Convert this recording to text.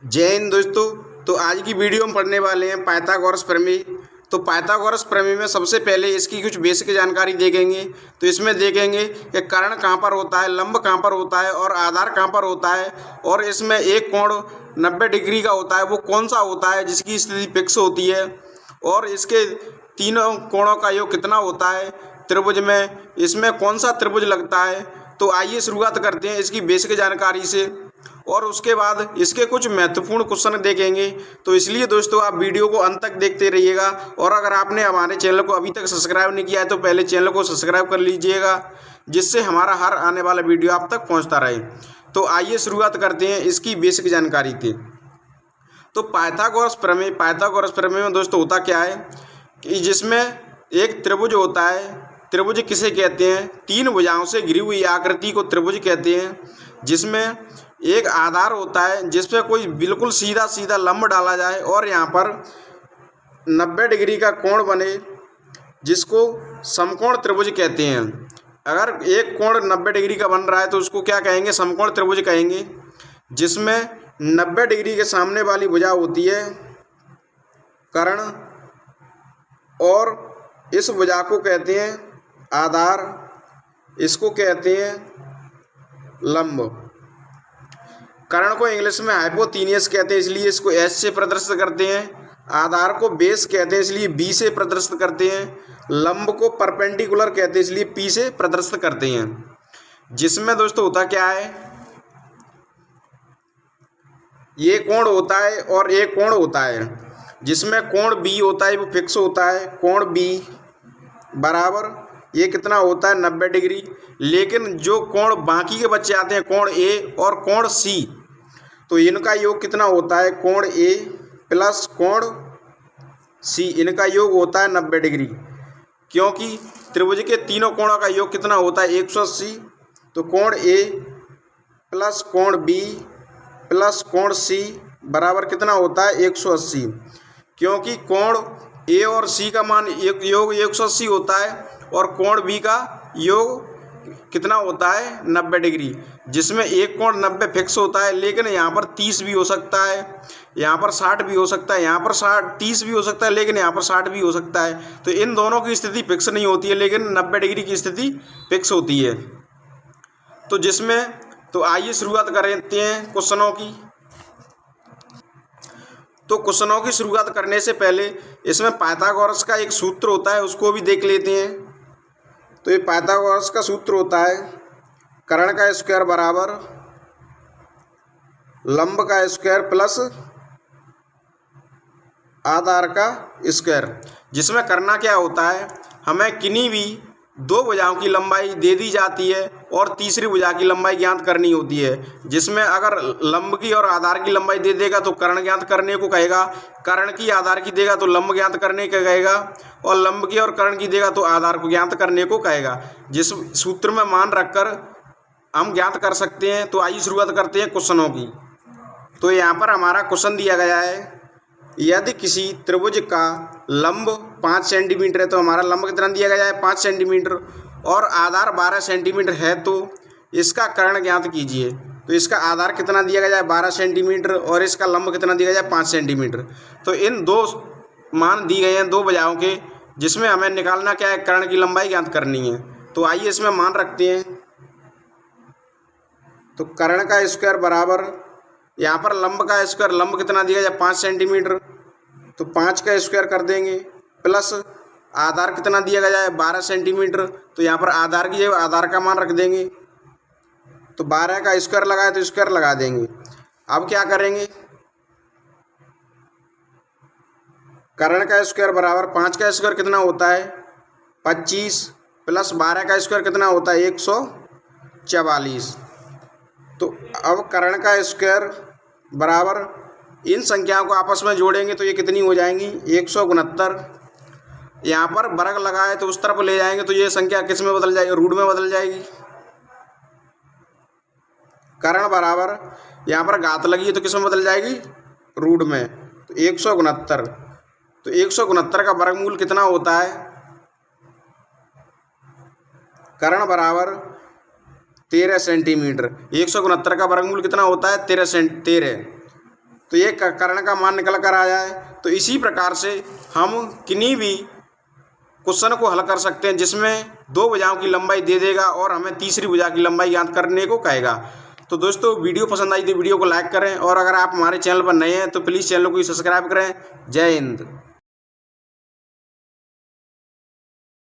जय हिंद दोस्तों। तो आज की वीडियो में पढ़ने वाले हैं पाइथागोरस प्रमेय। तो पाइथागोरस प्रमेय में सबसे पहले इसकी कुछ बेसिक जानकारी देखेंगे। तो इसमें देखेंगे कि कर्ण कहाँ पर होता है, लंब कहाँ पर होता है और आधार कहाँ पर होता है, और इसमें एक कोण 90 डिग्री का होता है वो कौन सा होता है जिसकी स्थिति फिक्स होती है, और इसके तीनों कोणों का योग कितना होता है त्रिभुज में, इसमें कौन सा त्रिभुज लगता है। तो आइए शुरुआत करते हैं इसकी बेसिक जानकारी से, और उसके बाद इसके कुछ महत्वपूर्ण क्वेश्चन देखेंगे। तो इसलिए दोस्तों आप वीडियो को अंत तक देखते रहिएगा, और अगर आपने हमारे चैनल को अभी तक सब्सक्राइब नहीं किया है तो पहले चैनल को सब्सक्राइब कर लीजिएगा, जिससे हमारा हर आने वाला वीडियो आप तक पहुंचता रहे। तो आइए शुरुआत करते हैं इसकी बेसिक जानकारी से। तो पाइथागोरस प्रमेय में दोस्तों होता क्या है कि जिसमें एक त्रिभुज होता है। त्रिभुज किसे कहते हैं? तीन भुजाओं से घिरी हुई आकृति को त्रिभुज कहते हैं, जिसमें एक आधार होता है जिस पे कोई बिल्कुल सीधा सीधा लंब डाला जाए और यहाँ पर 90 डिग्री का कोण बने, जिसको समकोण त्रिभुज कहते हैं। अगर एक कोण 90 डिग्री का बन रहा है तो उसको क्या कहेंगे? समकोण त्रिभुज कहेंगे, जिसमें 90 डिग्री के सामने वाली भुजा होती है कर्ण, और इस भुजा को कहते हैं आधार, इसको कहते हैं लंब। कर्ण को इंग्लिश में हाइपोथेनियस कहते हैं, इसलिए इसको एस से प्रदर्शित करते हैं। आधार को बेस कहते हैं, इसलिए बी से प्रदर्शित करते हैं। लंब को परपेंडिकुलर कहते हैं, इसलिए पी से प्रदर्शित करते हैं। जिसमें दोस्तों होता क्या है, ये कोण होता है और एक कोण होता है, जिसमें कोण बी होता है वो फिक्स होता है। कोण बी बराबर ये कितना होता है? 90 डिग्री। लेकिन जो कोण बाकी के बच्चे आते हैं, कोण ए और कोण सी, तो इनका योग कितना होता है? कोण ए प्लस कोण सी, इनका योग होता है 90 डिग्री। क्योंकि त्रिभुज के तीनों कोणों का योग कितना होता है? 180। तो कोण ए प्लस कोण बी प्लस कोण सी बराबर कितना होता है? 180। क्योंकि कोण ए और सी का मान योग 180 होता है, और कोण बी का योग कितना होता है? 90 डिग्री। जिसमें एक कोण 90 फिक्स होता है, लेकिन यहाँ पर 30 भी हो सकता है, यहाँ पर 60 भी हो सकता है, यहाँ पर 30 भी हो सकता है, लेकिन यहाँ पर 60 भी हो सकता है। तो इन दोनों की स्थिति फिक्स नहीं होती है, लेकिन 90 डिग्री की स्थिति फिक्स होती है। तो जिसमें तो आइए शुरुआत करते हैं क्वेश्चनों की। तो क्वेश्चनों की शुरुआत करने से पहले इसमें पाइथागोरस का एक सूत्र होता है, उसको भी देख लेते हैं। तो ये पाइथागोरस का सूत्र होता है कर्ण का स्क्वायर बराबर लंब का स्क्वायर प्लस आधार का स्क्वायर। जिसमें करना क्या होता है, हमें किन्हीं भी दो भुजाओं की लंबाई दे दी जाती है और तीसरी भुजा की लंबाई ज्ञात करनी होती है। जिसमें अगर लंब की और आधार की लंबाई दे देगा तो कर्ण ज्ञात करने को कहेगा, कर्ण की आधार की देगा तो लंब ज्ञात करने को कहेगा, और लंब की और कर्ण की देगा तो आधार को ज्ञात करने को कहेगा। जिस सूत्र में मान रखकर हम ज्ञात कर सकते हैं। तो आइए शुरुआत करते हैं क्वेश्चनों की। तो यहाँ पर हमारा क्वेश्चन दिया गया है, यदि किसी त्रिभुज का लंब 5 सेंटीमीटर है, तो हमारा लंब कितना दिया गया है? 5 सेंटीमीटर, और आधार 12 सेंटीमीटर है, तो इसका कर्ण ज्ञात कीजिए। तो इसका आधार कितना दिया गया है? 12 सेंटीमीटर, और इसका लंब कितना दिया गया है? 5 सेंटीमीटर। तो इन दो मान दिए गए हैं दो भुजाओं के, जिसमें हमें निकालना क्या है? कर्ण की लंबाई ज्ञात करनी है। तो आइए इसमें मान रखते हैं। तो कर्ण का स्क्वायर बराबर यहाँ पर लंब का स्क्वायर, लंब कितना दिया जाए? 5 सेंटीमीटर, तो 5 का स्क्वायर कर देंगे, प्लस आधार कितना दिया गया है? 12 सेंटीमीटर, तो यहाँ पर आधार की जगह आधार का मान रख देंगे। तो 12 का स्क्वायर लगाए तो स्क्वायर लगा देंगे। अब क्या करेंगे? कर्ण का स्क्वायर बराबर 5 का स्क्वायर कितना होता है? 25, प्लस 12 का स्क्वायर कितना होता है? 144। तो अब कर्ण का स्क्वायर बराबर इन संख्याओं को आपस में जोड़ेंगे तो ये कितनी हो जाएंगी? 169। यहाँ पर वर्ग लगाए तो उस तरफ ले जाएंगे तो ये संख्या किस में बदल जाएगी? रूट में बदल जाएगी। कर्ण बराबर यहाँ पर घात लगी है तो किस में बदल जाएगी? रूट में। तो 169। तो 169 का वर्गमूल कितना होता है? कर्ण बराबर 13 सेंटीमीटर। 169 का वर्गमूल कितना होता है? 13। तो ये कर्ण का मान निकल कर आया है। तो इसी प्रकार से हम किन्हीं भी क्वेश्चन को हल कर सकते हैं जिसमें 2 भुजाओं की लंबाई दे देगा और हमें तीसरी भुजा की लंबाई ज्ञात करने को कहेगा। तो दोस्तों वीडियो पसंद आई तो वीडियो को लाइक करें और अगर आप हमारे चैनल पर नए हैं तो प्लीज़ चैनल को सब्सक्राइब करें। जय हिंद।